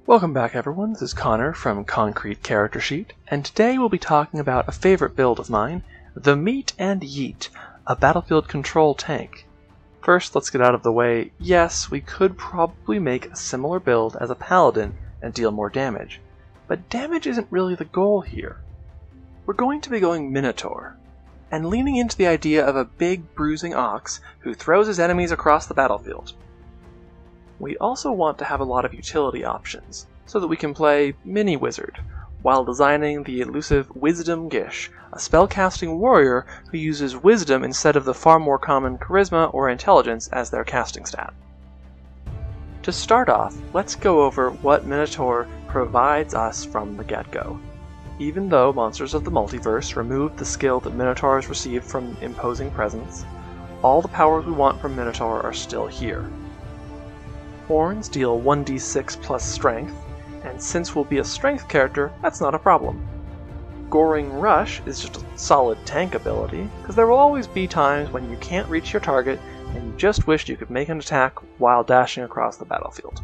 Welcome back everyone, this is Connor from Concrete Character Sheet, and today we'll be talking about a favorite build of mine, the Meet and Yeet, a battlefield control tank. First, let's get out of the way, yes, we could probably make a similar build as a paladin and deal more damage, but damage isn't really the goal here. We're going to be going Minotaur, and leaning into the idea of a big bruising ox who throws his enemies across the battlefield. We also want to have a lot of utility options, so that we can play Mini-Wizard, while designing the elusive Wisdom Gish, a spellcasting warrior who uses Wisdom instead of the far more common Charisma or Intelligence as their casting stat. To start off, let's go over what Minotaur provides us from the get-go. Even though Monsters of the Multiverse removed the skill that Minotaurs received from Imposing Presence, all the powers we want from Minotaur are still here. Horns deal 1d6 plus strength, and since we'll be a strength character, that's not a problem. Goring Rush is just a solid tank ability, because there will always be times when you can't reach your target and you just wish you could make an attack while dashing across the battlefield.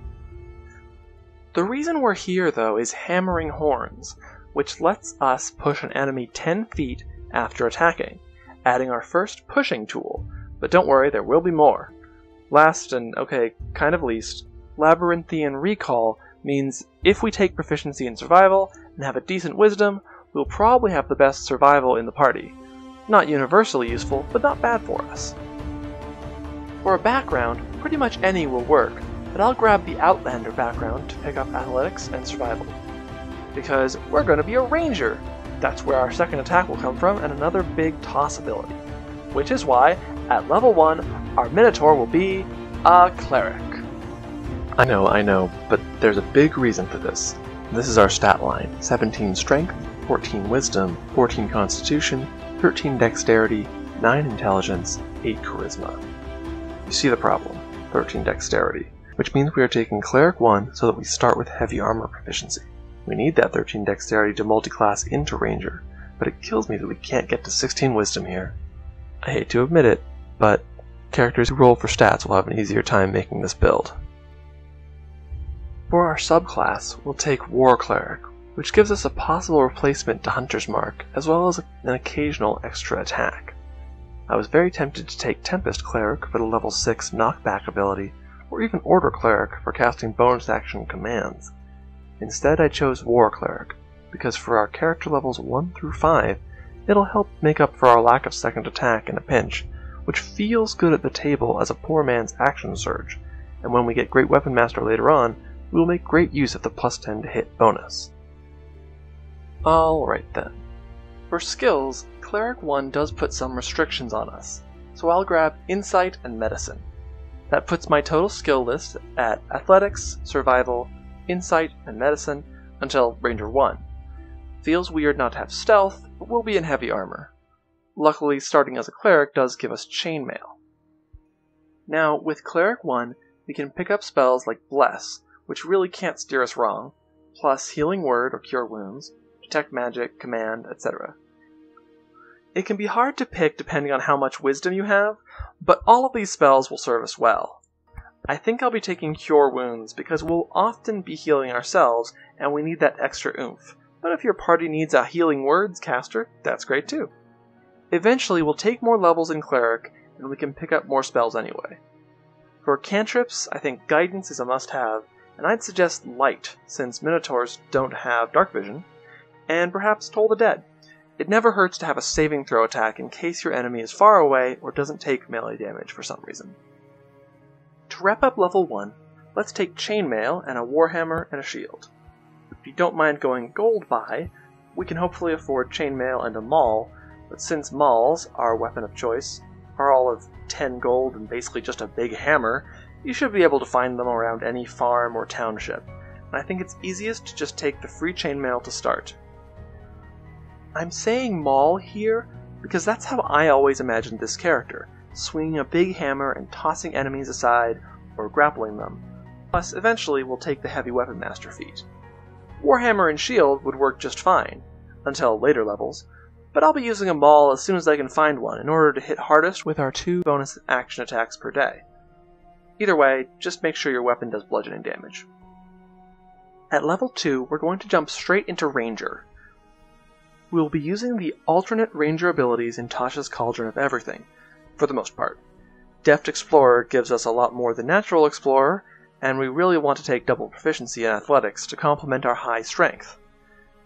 The reason we're here though is Hammering Horns, which lets us push an enemy 10 feet after attacking, adding our first pushing tool, but don't worry, there will be more. Last, and okay, kind of least, Labyrinthian Recall means if we take proficiency in survival and have a decent wisdom, we'll probably have the best survival in the party. Not universally useful, but not bad for us. For a background, pretty much any will work, but I'll grab the Outlander background to pick up athletics and survival. Because we're going to be a ranger! That's where our second attack will come from, and another big toss ability. Which is why, at level 1, our Minotaur will be a Cleric. I know, but there's a big reason for this. This is our stat line: 17 Strength, 14 Wisdom, 14 Constitution, 13 Dexterity, 9 Intelligence, 8 Charisma. You see the problem, 13 Dexterity, which means we are taking Cleric 1 so that we start with heavy armor proficiency. We need that 13 Dexterity to multiclass into Ranger, but it kills me that we can't get to 16 Wisdom here. I hate to admit it, but characters who roll for stats will have an easier time making this build. For our subclass, we'll take War Cleric, which gives us a possible replacement to Hunter's Mark, as well as an occasional extra attack. I was very tempted to take Tempest Cleric for the level 6 knockback ability, or even Order Cleric for casting bonus action commands. Instead I chose War Cleric, because for our character levels 1 through 5, it'll help make up for our lack of second attack in a pinch, which feels good at the table as a poor man's action surge, and when we get Great Weapon Master later on, we will make great use of the plus 10 to hit bonus. Alright then. For skills, Cleric 1 does put some restrictions on us, so I'll grab Insight and Medicine. That puts my total skill list at Athletics, Survival, Insight, and Medicine until Ranger 1. Feels weird not to have Stealth, but we'll be in heavy armor. Luckily, starting as a Cleric does give us Chainmail. Now, with Cleric 1, we can pick up spells like Bless, which really can't steer us wrong, plus Healing Word or Cure Wounds, Detect Magic, Command, etc. It can be hard to pick depending on how much wisdom you have, but all of these spells will serve us well. I think I'll be taking Cure Wounds because we'll often be healing ourselves and we need that extra oomph. But if your party needs a Healing Words caster, that's great too. Eventually we'll take more levels in Cleric, and we can pick up more spells anyway. For cantrips, I think Guidance is a must-have, and I'd suggest Light, since Minotaurs don't have Dark Vision, and perhaps Toll the Dead. It never hurts to have a saving throw attack in case your enemy is far away or doesn't take melee damage for some reason. To wrap up level 1, let's take Chainmail and a Warhammer and a Shield. If you don't mind going gold buy, we can hopefully afford Chainmail and a Maul, but since Mauls, our weapon of choice, are all of 10 gold and basically just a big hammer, you should be able to find them around any farm or township, and I think it's easiest to just take the free Chainmail to start. I'm saying Maul here because that's how I always imagined this character, swinging a big hammer and tossing enemies aside or grappling them. Plus, eventually we'll take the Heavy Weapon Master feat. Warhammer and Shield would work just fine, until later levels, but I'll be using a Maul as soon as I can find one in order to hit hardest with our 2 bonus action attacks per day. Either way, just make sure your weapon does bludgeoning damage. At level 2, we're going to jump straight into Ranger. We will be using the alternate Ranger abilities in Tasha's Cauldron of Everything, for the most part. Deft Explorer gives us a lot more than Natural Explorer, and we really want to take double proficiency in Athletics to complement our high strength.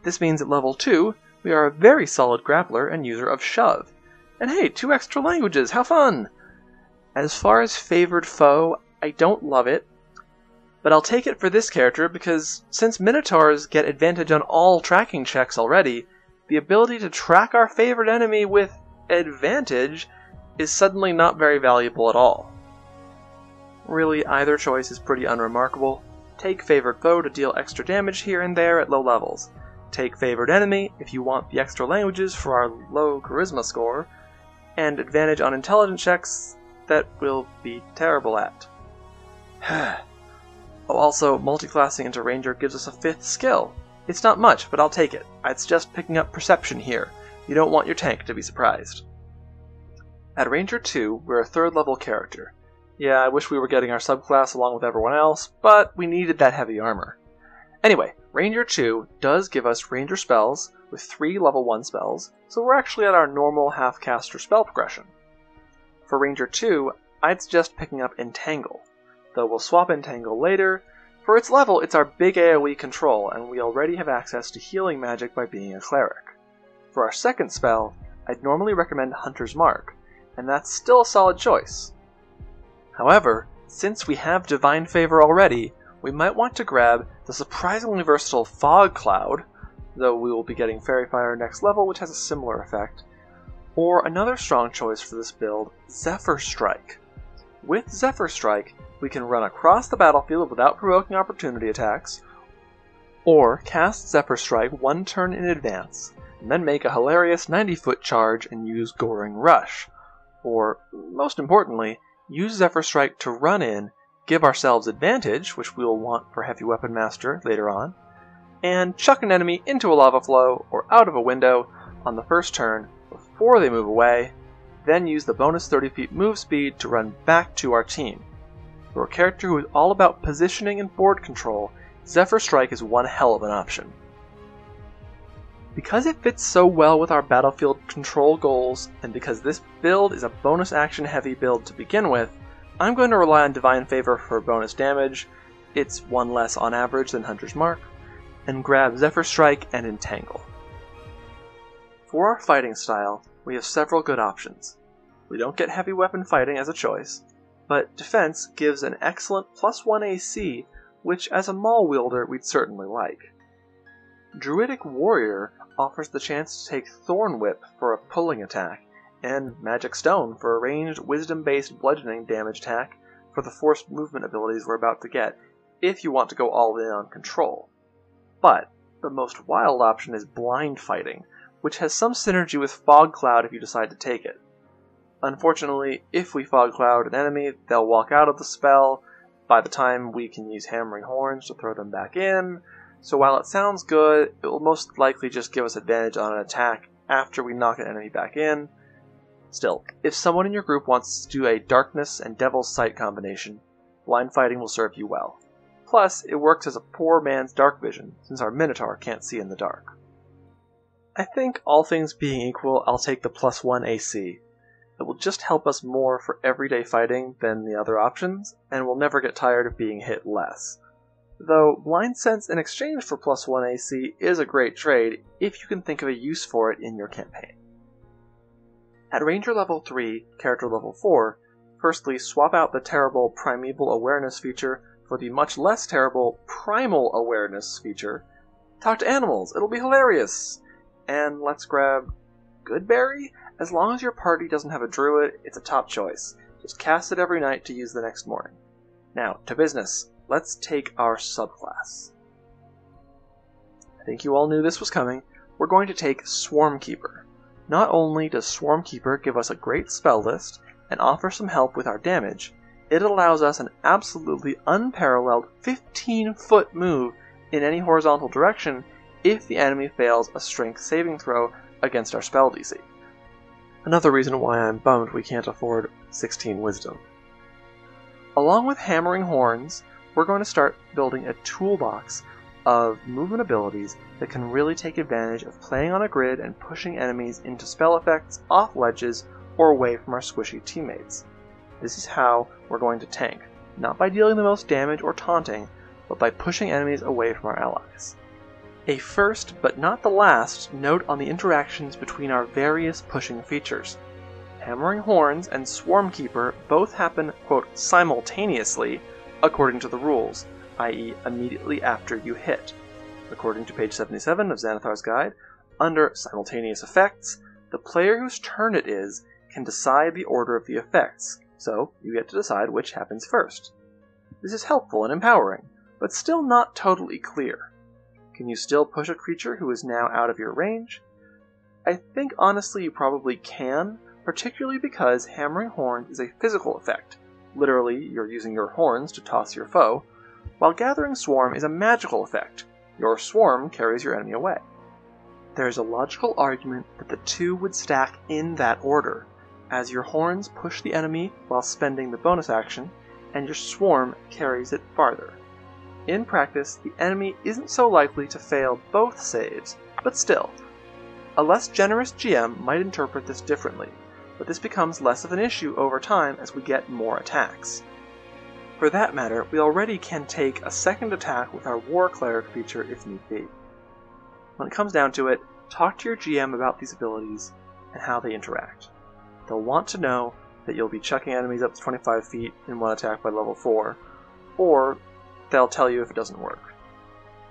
This means at level 2, we are a very solid grappler and user of Shove. And hey, 2 extra languages, how fun! As far as favored foe, I don't love it, but I'll take it for this character because since Minotaurs get advantage on all tracking checks already, the ability to track our favorite enemy with advantage is suddenly not very valuable at all. Really, either choice is pretty unremarkable. Take favored foe to deal extra damage here and there at low levels. Take favored enemy if you want the extra languages for our low charisma score, and advantage on intelligence checks that we'll be terrible at. Also, multiclassing into Ranger gives us a 5th skill. It's not much, but I'll take it. It's just picking up Perception here. You don't want your tank to be surprised. At Ranger 2, we're a 3rd level character. Yeah, I wish we were getting our subclass along with everyone else, but we needed that heavy armor. Anyway, Ranger 2 does give us Ranger spells with 3 level 1 spells, so we're actually at our normal half-caster spell progression. For Ranger 2, I'd suggest picking up Entangle, though we'll swap Entangle later. For its level, it's our big AoE control, and we already have access to healing magic by being a Cleric. For our 2nd spell, I'd normally recommend Hunter's Mark, and that's still a solid choice. However, since we have Divine Favor already, we might want to grab the surprisingly versatile Fog Cloud, though we will be getting Fairy Fire next level, which has a similar effect, or another strong choice for this build, Zephyr Strike. With Zephyr Strike, we can run across the battlefield without provoking opportunity attacks, or cast Zephyr Strike 1 turn in advance, and then make a hilarious 90-foot charge and use Goring Rush, or, most importantly, use Zephyr Strike to run in, give ourselves advantage, which we will want for Heavy Weapon Master later on, and chuck an enemy into a lava flow or out of a window on the first turn before they move away, then use the bonus 30 feet move speed to run back to our team. For a character who is all about positioning and board control, Zephyr Strike is one hell of an option. Because it fits so well with our battlefield control goals, and because this build is a bonus action heavy build to begin with, I'm going to rely on Divine Favor for bonus damage, it's 1 less on average than Hunter's Mark, and grab Zephyr Strike and Entangle. For our fighting style, we have several good options. We don't get heavy weapon fighting as a choice, but defense gives an excellent +1 AC, which as a Maul wielder we'd certainly like. Druidic Warrior offers the chance to take Thorn Whip for a pulling attack, and Magic Stone for a ranged wisdom-based bludgeoning damage attack for the forced movement abilities we're about to get, if you want to go all in on control. But the most wild option is Blind Fighting, which has some synergy with Fog Cloud if you decide to take it. Unfortunately, if we Fog Cloud an enemy, they'll walk out of the spell by the time we can use Hammering Horns to throw them back in, so while it sounds good, it will most likely just give us advantage on an attack after we knock an enemy back in. Still, if someone in your group wants to do a Darkness and Devil's Sight combination, Blind Fighting will serve you well. Plus, it works as a poor man's dark vision, since our Minotaur can't see in the dark. I think, all things being equal, I'll take the +1 AC. It will just help us more for everyday fighting than the other options, and we'll never get tired of being hit less. Though Blind Sense in exchange for +1 AC is a great trade if you can think of a use for it in your campaign. At Ranger level 3, character level 4, firstly swap out the terrible Primeval Awareness feature for the much less terrible Primal Awareness feature. Talk to animals, it'll be hilarious! And let's grab Goodberry? As long as your party doesn't have a druid, it's a top choice. Just cast it every night to use the next morning. Now, to business. Let's take our subclass. I think you all knew this was coming. We're going to take Swarmkeeper. Not only does Swarmkeeper give us a great spell list and offer some help with our damage, it allows us an absolutely unparalleled 15-foot move in any horizontal direction if the enemy fails a strength saving throw against our spell DC. Another reason why I'm bummed we can't afford 16 wisdom. Along with Hammering Horns, we're going to start building a toolbox of movement abilities that can really take advantage of playing on a grid and pushing enemies into spell effects, off ledges, or away from our squishy teammates. This is how we're going to tank, not by dealing the most damage or taunting, but by pushing enemies away from our allies. A first, but not the last, note on the interactions between our various pushing features. Hammering Horns and Swarmkeeper both happen, quote, simultaneously, according to the rules, i.e. immediately after you hit. According to page 77 of Xanathar's Guide, under Simultaneous Effects, the player whose turn it is can decide the order of the effects, so you get to decide which happens first. This is helpful and empowering, but still not totally clear. Can you still push a creature who is now out of your range? I think honestly you probably can, particularly because Hammering Horns is a physical effect. Literally, you're using your horns to toss your foe, while Gathering Swarm is a magical effect. Your swarm carries your enemy away. There is a logical argument that the two would stack in that order, as your horns push the enemy while spending the bonus action, and your swarm carries it farther. In practice, the enemy isn't so likely to fail both saves, but still. A less generous GM might interpret this differently, but this becomes less of an issue over time as we get more attacks. For that matter, we already can take a second attack with our War Cleric feature if need be. When it comes down to it, talk to your GM about these abilities and how they interact. They'll want to know that you'll be chucking enemies up to 25 feet in one attack by level 4, or they'll tell you if it doesn't work.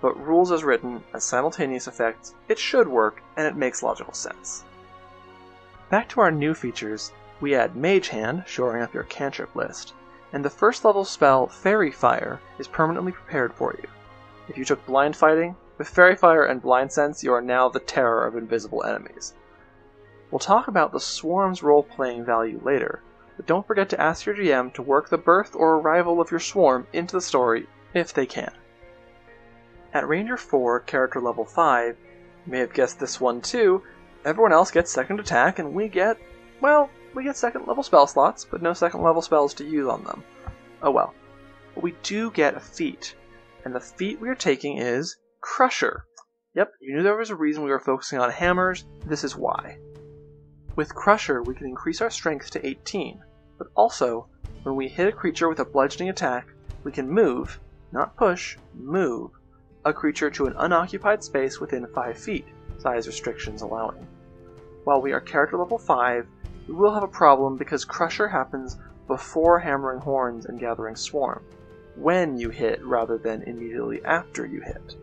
But rules as written, as simultaneous effects, it should work, and it makes logical sense. Back to our new features, we add Mage Hand, shoring up your cantrip list, and the first level spell, Fairy Fire, is permanently prepared for you. If you took Blind Fighting, with Fairy Fire and Blind Sense, you are now the terror of invisible enemies. We'll talk about the Swarm's role-playing value later, but don't forget to ask your GM to work the birth or arrival of your Swarm into the story if they can. At Ranger 4, character level 5, you may have guessed this one too, everyone else gets second attack and we get second level spell slots, but no second level spells to use on them. Oh well. But we do get a feat, and the feat we are taking is Crusher. Yep, you knew there was a reason we were focusing on hammers, this is why. With Crusher, we can increase our strength to 18, but also, when we hit a creature with a bludgeoning attack, we can move, not push, move, a creature to an unoccupied space within 5 feet, size restrictions allowing. While we are character level 5, we will have a problem because Crusher happens before Hammering Horns and Gathering Swarm, when you hit rather than immediately after you hit.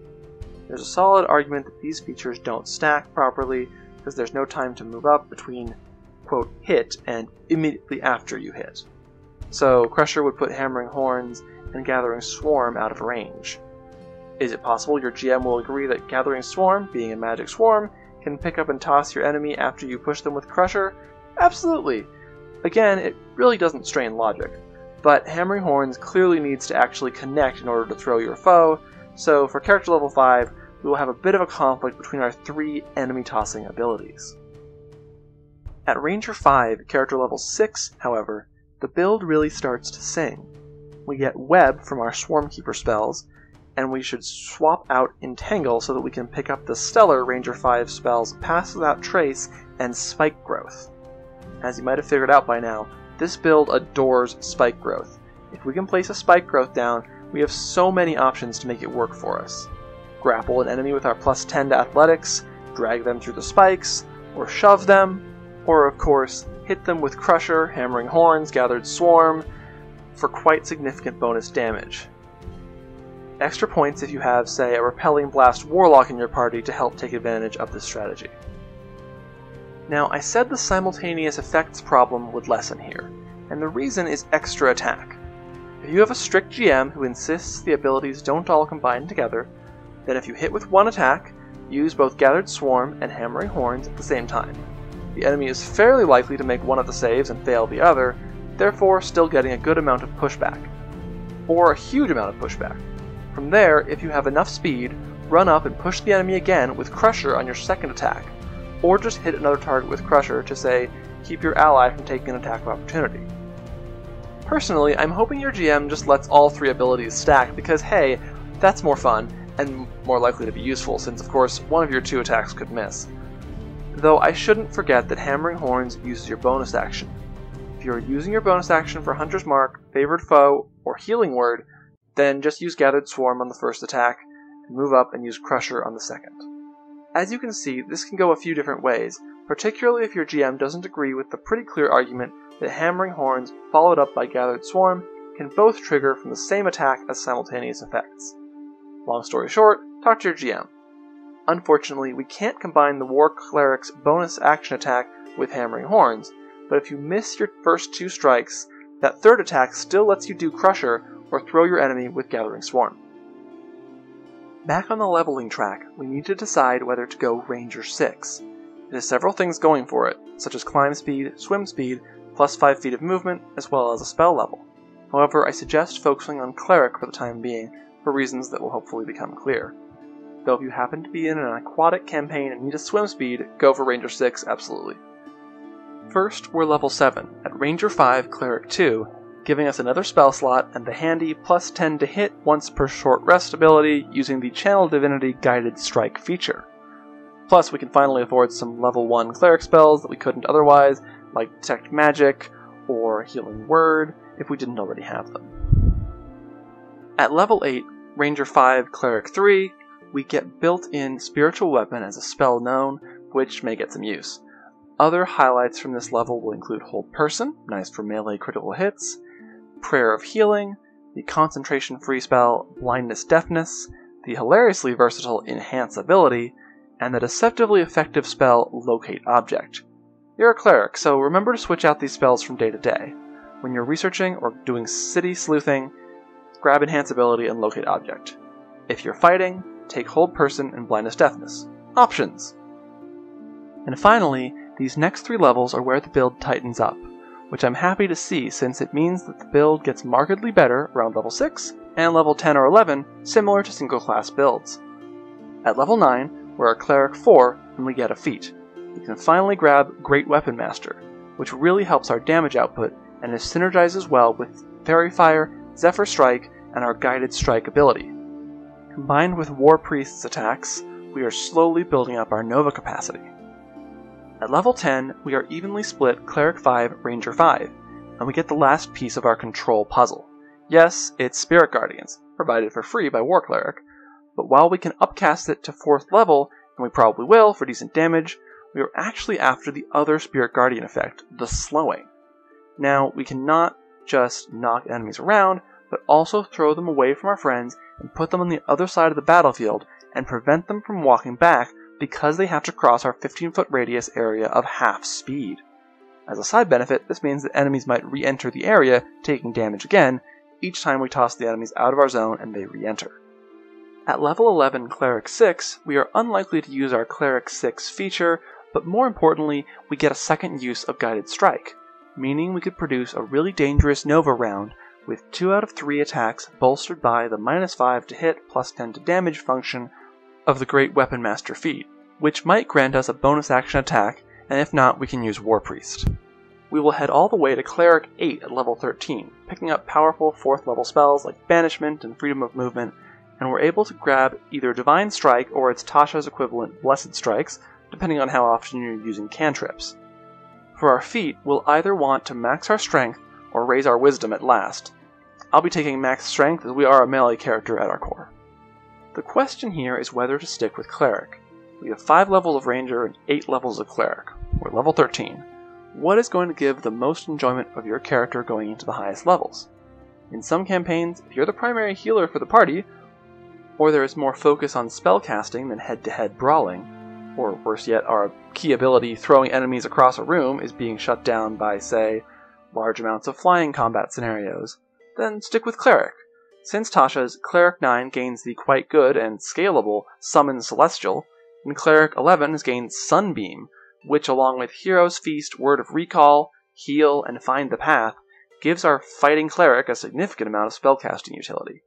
There's a solid argument that these features don't stack properly because there's no time to move up between, quote, hit and immediately after you hit. So Crusher would put Hammering Horns and Gathering Swarm out of range. Is it possible your GM will agree that Gathering Swarm, being a magic swarm, can pick up and toss your enemy after you push them with Crusher? Absolutely! Again, it really doesn't strain logic, but Hammering Horns clearly needs to actually connect in order to throw your foe, so for character level 5, we will have a bit of a conflict between our 3 enemy tossing abilities. At Ranger 5, character level 6, however, the build really starts to sing. We get Web from our Swarmkeeper spells, and we should swap out Entangle so that we can pick up the stellar Ranger 5 spells Pass Without Trace and Spike Growth. As you might have figured out by now, this build adores Spike Growth. If we can place a Spike Growth down, we have so many options to make it work for us. Grapple an enemy with our plus 10 to Athletics, drag them through the spikes, or shove them, or of course, hit them with Crusher, Hammering Horns, Gathered Swarm, for quite significant bonus damage. Extra points if you have, say, a Repelling Blast Warlock in your party to help take advantage of this strategy. Now, I said the simultaneous effects problem would lessen here, and the reason is extra attack. If you have a strict GM who insists the abilities don't all combine together, then if you hit with one attack, use both Gathered Swarm and Hammering Horns at the same time. The enemy is fairly likely to make one of the saves and fail the other, therefore still getting a good amount of pushback. Or a huge amount of pushback. From there, if you have enough speed, run up and push the enemy again with Crusher on your second attack, or just hit another target with Crusher to, say, keep your ally from taking an attack of opportunity. Personally, I'm hoping your GM just lets all 3 abilities stack because, hey, that's more fun, and more likely to be useful, since of course one of your 2 attacks could miss. Though I shouldn't forget that Hammering Horns uses your bonus action. If you're using your bonus action for Hunter's Mark, Favored Foe, or Healing Word, then just use Gathered Swarm on the first attack, and move up and use Crusher on the second. As you can see, this can go a few different ways, particularly if your GM doesn't agree with the pretty clear argument that Hammering Horns followed up by Gathered Swarm can both trigger from the same attack as simultaneous effects. Long story short, talk to your GM. Unfortunately, we can't combine the War Cleric's bonus action attack with Hammering Horns, but if you miss your first 2 strikes, that third attack still lets you do Crusher or throw your enemy with Gathering Swarm. Back on the leveling track, we need to decide whether to go Ranger 6. It has several things going for it, such as climb speed, swim speed, plus 5 feet of movement, as well as a spell level. However, I suggest focusing on Cleric for the time being, for reasons that will hopefully become clear. Though if you happen to be in an aquatic campaign and need a swim speed, go for Ranger 6 absolutely. First, we're level 7, at Ranger 5 Cleric 2, giving us another spell slot and the handy plus 10 to hit once per short rest ability using the Channel Divinity Guided Strike feature. Plus, we can finally afford some level 1 Cleric spells that we couldn't otherwise, like Detect Magic or Healing Word, if we didn't already have them. At level 8, Ranger 5 Cleric 3, we get built-in Spiritual Weapon as a spell known, which may get some use. Other highlights from this level will include Hold Person, nice for melee critical hits, Prayer of Healing, the concentration free spell Blindness Deafness, the hilariously versatile Enhance ability, and the deceptively effective spell Locate Object. You're a cleric, so remember to switch out these spells from day to day. When you're researching or doing city sleuthing, grab Enhance ability and Locate Object. If you're fighting, take Hold Person and Blindness Deafness. Options! And finally, these next 3 levels are where the build tightens up, which I'm happy to see since it means that the build gets markedly better around level 6 and level 10 or 11, similar to single class builds. At level 9, we're a Cleric 4 and we get a feat. We can finally grab Great Weapon Master, which really helps our damage output and it synergizes well with Fairy Fire, Zephyr Strike, and our Guided Strike ability. Combined with War Priest's attacks, we are slowly building up our Nova capacity. At level 10, we are evenly split Cleric 5, Ranger 5, and we get the last piece of our control puzzle. Yes, it's Spirit Guardians, provided for free by War Cleric, but while we can upcast it to 4th level, and we probably will for decent damage, we are actually after the other Spirit Guardian effect, the Slowing. Now, we cannot just knock enemies around, but also throw them away from our friends and put them on the other side of the battlefield and prevent them from walking back because they have to cross our 15-foot radius area of half speed. As a side benefit, this means that enemies might re-enter the area, taking damage again, each time we toss the enemies out of our zone and they re-enter. At level 11 Cleric 6, we are unlikely to use our Cleric 6 feature, but more importantly, we get a second use of Guided Strike, meaning we could produce a really dangerous Nova round with 2 out of 3 attacks bolstered by the -5 to hit plus 10 to damage function of the Great Weapon Master feat, which might grant us a bonus action attack, and if not, we can use War Priest. We will head all the way to Cleric 8 at level 13, picking up powerful 4th level spells like Banishment and Freedom of Movement, and we're able to grab either Divine Strike or its Tasha's equivalent Blessed Strikes, depending on how often you're using cantrips. For our feat, we'll either want to max our strength or raise our wisdom at last. I'll be taking max strength as we are a melee character at our core. The question here is whether to stick with Cleric. We have 5 levels of Ranger and 8 levels of Cleric. We're level 13. What is going to give the most enjoyment of your character going into the highest levels? In some campaigns, if you're the primary healer for the party, or there is more focus on spellcasting than head-to-head brawling, or worse yet, our key ability throwing enemies across a room is being shut down by, say, large amounts of flying combat scenarios, then stick with Cleric. Since Tasha's Cleric 9 gains the quite good and scalable Summon Celestial, and Cleric 11 has gained Sunbeam, which along with Hero's Feast, Word of Recall, Heal, and Find the Path, gives our fighting Cleric a significant amount of spellcasting utility.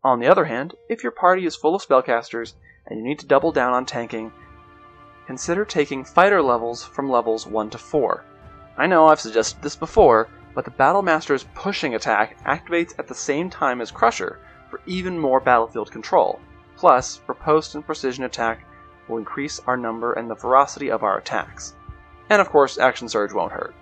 On the other hand, if your party is full of spellcasters and you need to double down on tanking, consider taking fighter levels from levels 1 to 4. I know I've suggested this before, but the Battlemaster's pushing attack activates at the same time as Crusher for even more battlefield control. Plus, riposte and precision attack will increase our number and the ferocity of our attacks. And of course, Action Surge won't hurt.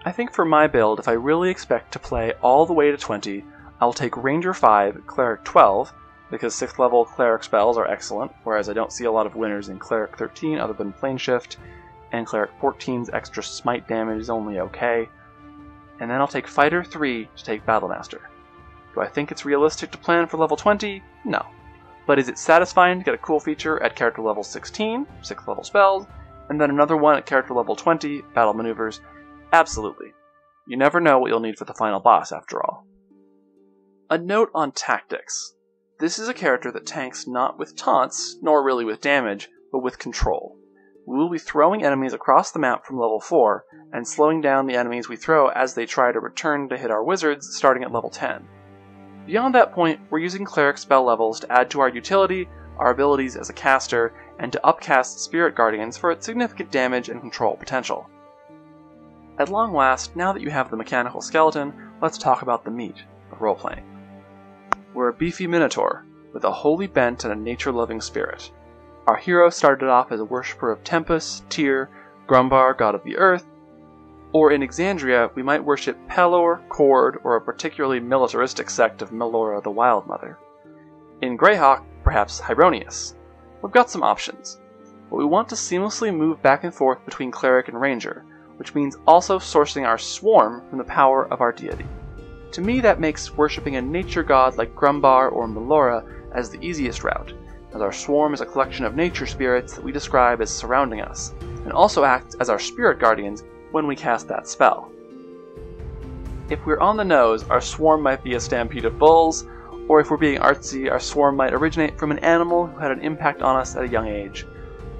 I think for my build, if I really expect to play all the way to 20, I'll take Ranger 5, Cleric 12, because 6th level Cleric spells are excellent, whereas I don't see a lot of winners in Cleric 13 other than Plane Shift, and Cleric 14's extra smite damage is only okay. And then I'll take Fighter 3 to take Battlemaster. Do I think it's realistic to plan for level 20? No. But is it satisfying to get a cool feature at character level 16, 6th level spells, and then another one at character level 20, Battle Maneuvers? Absolutely. You never know what you'll need for the final boss, after all. A note on tactics. This is a character that tanks not with taunts, nor really with damage, but with control. We will be throwing enemies across the map from level 4, and slowing down the enemies we throw as they try to return to hit our wizards starting at level 10. Beyond that point, we're using Cleric spell levels to add to our utility, our abilities as a caster, and to upcast Spirit Guardians for its significant damage and control potential. At long last, now that you have the mechanical skeleton, let's talk about the meat of role-playing. We're a beefy Minotaur, with a holy bent and a nature-loving spirit. Our hero started off as a worshipper of Tempest, Tyr, Grumbar, god of the earth, or in Exandria we might worship Pelor, Cord, or a particularly militaristic sect of Melora the Wild Mother. In Greyhawk, perhaps Hyronius. We've got some options, but we want to seamlessly move back and forth between Cleric and Ranger, which means also sourcing our swarm from the power of our deity. To me, that makes worshipping a nature god like Grumbar or Melora as the easiest route, as our swarm is a collection of nature spirits that we describe as surrounding us, and also acts as our spirit guardians when we cast that spell. If we're on the nose, our swarm might be a stampede of bulls, or if we're being artsy, our swarm might originate from an animal who had an impact on us at a young age.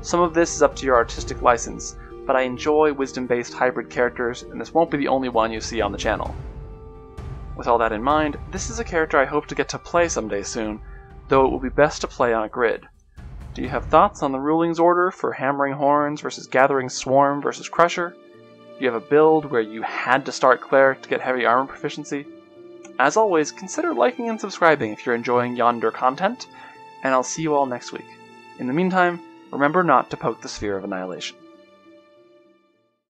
Some of this is up to your artistic license, but I enjoy wisdom-based hybrid characters, and this won't be the only one you see on the channel. With all that in mind, this is a character I hope to get to play someday soon, though it will be best to play on a grid. Do you have thoughts on the rulings order for Hammering Horns versus Gathering Swarm versus Crusher? Do you have a build where you had to start Cleric to get heavy armor proficiency? As always, consider liking and subscribing if you're enjoying yonder content, and I'll see you all next week. In the meantime, remember not to poke the Sphere of Annihilation.